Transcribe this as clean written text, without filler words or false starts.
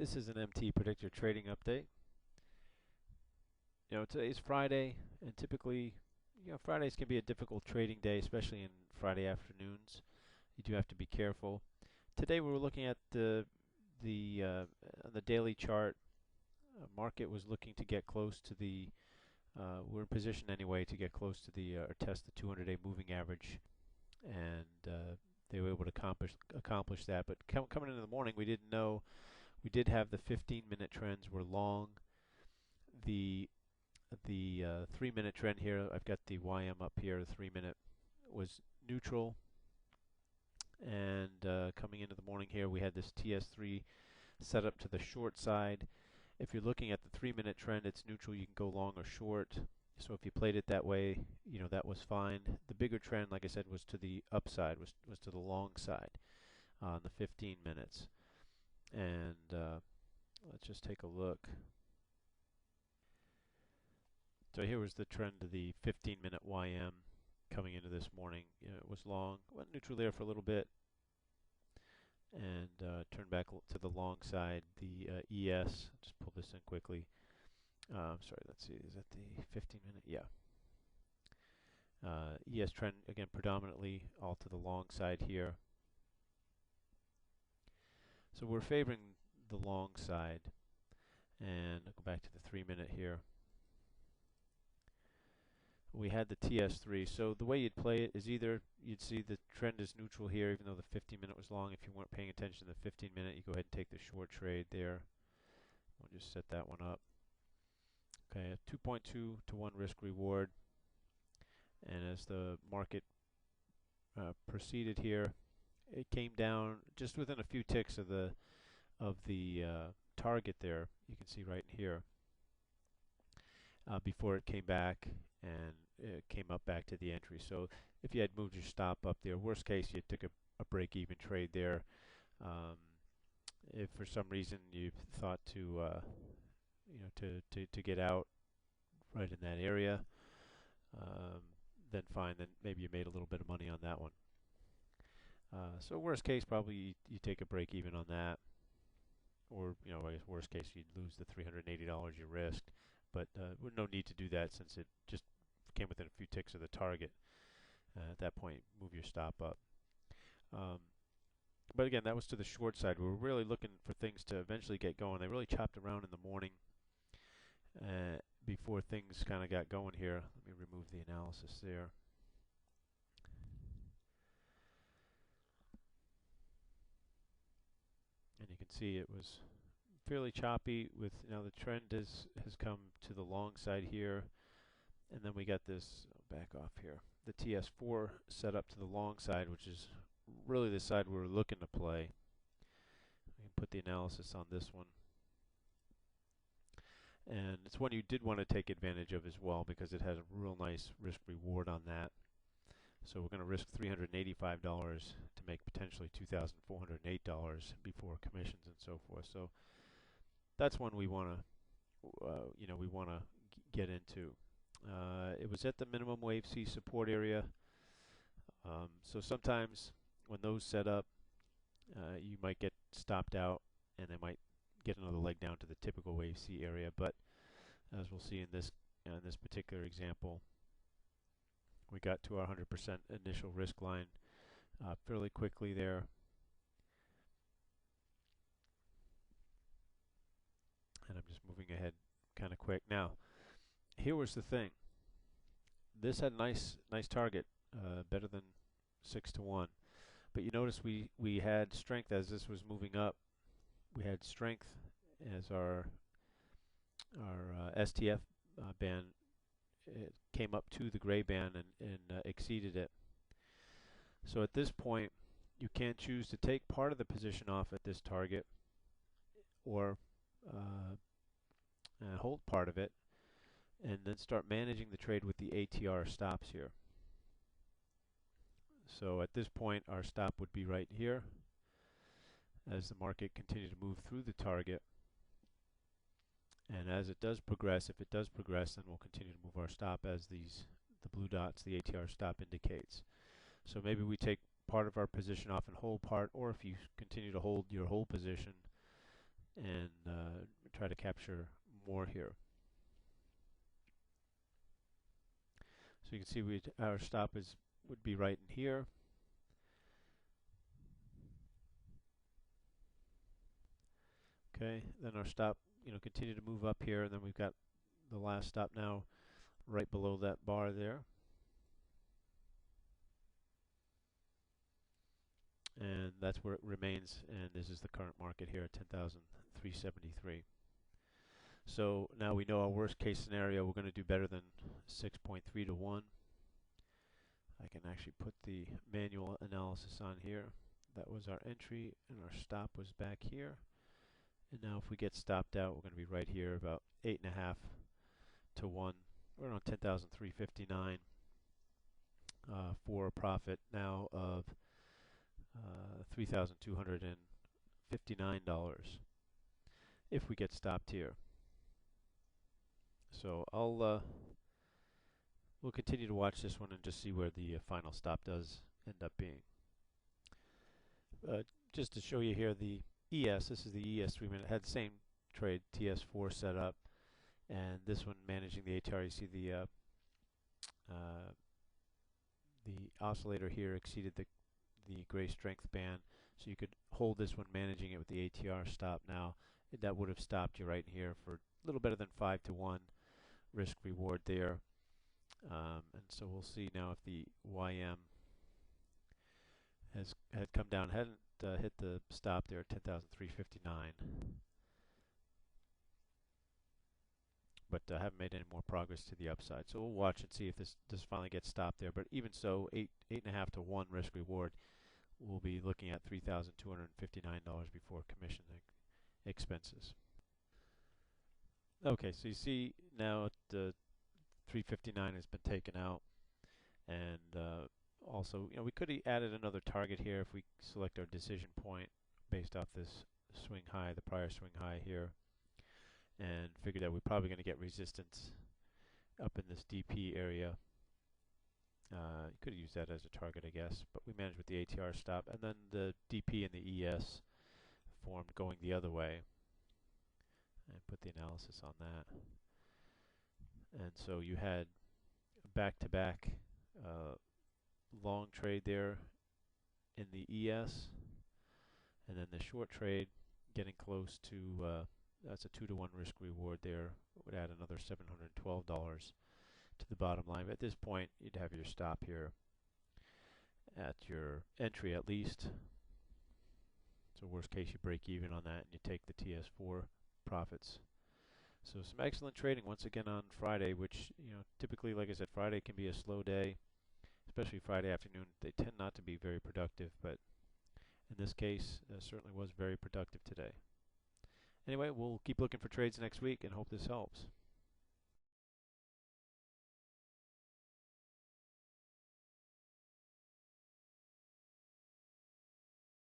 This is an MTPredictor trading update. Today's Friday, and typically, Fridays can be a difficult trading day, especially in Friday afternoons. You do have to be careful. Today we were looking at the daily chart. Market was looking to get close to we're in position anyway to get close to or test the 200-day moving average, and they were able to accomplish that. But coming into the morning, we didn't know. We did have the 15-minute trends were long. The 3-minute trend here, I've got the YM up here. The 3-minute was neutral, and coming into the morning here, we had this TS3 set up to the short side. If you're looking at the 3-minute trend, it's neutral. You can go long or short. So if you played it that way, that was fine. The bigger trend, like I said, was to the upside, was to the long side on the 15 minutes. And let's just take a look. So here was the trend of the 15-minute YM coming into this morning. It was long, went neutral there for a little bit, and turned back to the long side. The ES, just pull this in quickly. Sorry, let's see, is that the 15-minute? Yeah. ES trend, again, predominantly all to the long side here. So we're favoring the long side, and I'll go back to the 3-minute here. We had the TS3, so the way you'd play it is either you'd see the trend is neutral here, even though the 15-minute was long. If you weren't paying attention to the 15-minute, you go ahead and take the short trade there. We'll just set that one up. Okay, a 2.2 to 1 risk reward, and as the market proceeded here, it came down just within a few ticks of the target there. You can see right here before it came back, and it came up back to the entry. So if you had moved your stop up there, worst case you took a break-even trade there. If for some reason you thought to get out right in that area, then fine. Then maybe you made a little bit of money on that one. So worst case, probably you take a break even on that, or I guess worst case you'd lose the $380 you risked. But no need to do that since it just came within a few ticks of the target. At that point, move your stop up. But again, that was to the short side. We were really looking for things to eventually get going. They really chopped around in the morning before things kind of got going here. Let me remove the analysis there. And you can see it was fairly choppy. With now the trend has come to the long side here, and then we got this, back off here, the TS4 set up to the long side, which is really the side we're looking to play. We can put the analysis on this one, and it's one you did want to take advantage of as well because it has a real nice risk reward on that. So we're going to risk $385 to make potentially $2,408 before commissions and so forth. So that's one we want to get into. It was at the minimum wave C support area. So sometimes when those set up, you might get stopped out, and they might get another leg down to the typical wave C area. But as we'll see in this particular example, we got to our 100% initial risk line fairly quickly there. And I'm just moving ahead kind of quick. Now, here was the thing. This had a nice target, better than 6 to 1. But you notice we had strength as this was moving up. We had strength as our STF band came up to the gray band and exceeded it. So at this point, you can choose to take part of the position off at this target, or hold part of it, and then start managing the trade with the ATR stops here. So at this point, our stop would be right here as the market continues to move through the target. And as it does progress, if it does progress, then we'll continue to move our stop as the blue dots, the ATR stop indicates. So maybe we take part of our position off and hold part, or if you continue to hold your whole position, and try to capture more here. So you can see our stop would be right in here. Okay, then our stop, continue to move up here, and then we've got the last stop now right below that bar there. And that's where it remains, and this is the current market here at 10,373. So now we know our worst case scenario, we're going to do better than 6.3 to 1. I can actually put the manual analysis on here. That was our entry, and our stop was back here. And now if we get stopped out, we're going to be right here, about 8.5 to 1. We're around 10,359 for a profit now of $3,259 if we get stopped here. So we'll continue to watch this one and just see where the final stop does end up being. Just to show you here the ES, this is the ES 3-minute, had the same trade, TS4 set up, and this one managing the ATR. You see the oscillator here exceeded the gray strength band, so you could hold this one managing it with the ATR stop. Now that would have stopped you right in here for a little better than 5 to 1 risk reward there. And so we'll see now if the YM had come down, hadn't hit the stop there at 10,359, but haven't made any more progress to the upside. So we'll watch and see if this finally gets stopped there. But even so, 8.5 to 1 risk reward, we'll be looking at $3,259 before commission expenses. Okay, so you see now the 359 has been taken out, and also, we could have added another target here if we select our decision point based off this swing high, the prior swing high here, and figured that we're probably going to get resistance up in this DP area. You could have used that as a target, I guess, but we managed with the ATR stop, and then the DP and the ES formed going the other way, and put the analysis on that. And so you had back-to-back long trade there in the ES, and then the short trade getting close to that's a 2 to 1 risk reward there. It would add another $712 to the bottom line. But at this point, you'd have your stop here at your entry at least. So worst case, you break even on that and you take the TS4 profits. So some excellent trading once again on Friday, which typically, like I said, Friday can be a slow day, especially Friday afternoon. They tend not to be very productive, but in this case, certainly was very productive today. Anyway, we'll keep looking for trades next week and hope this helps.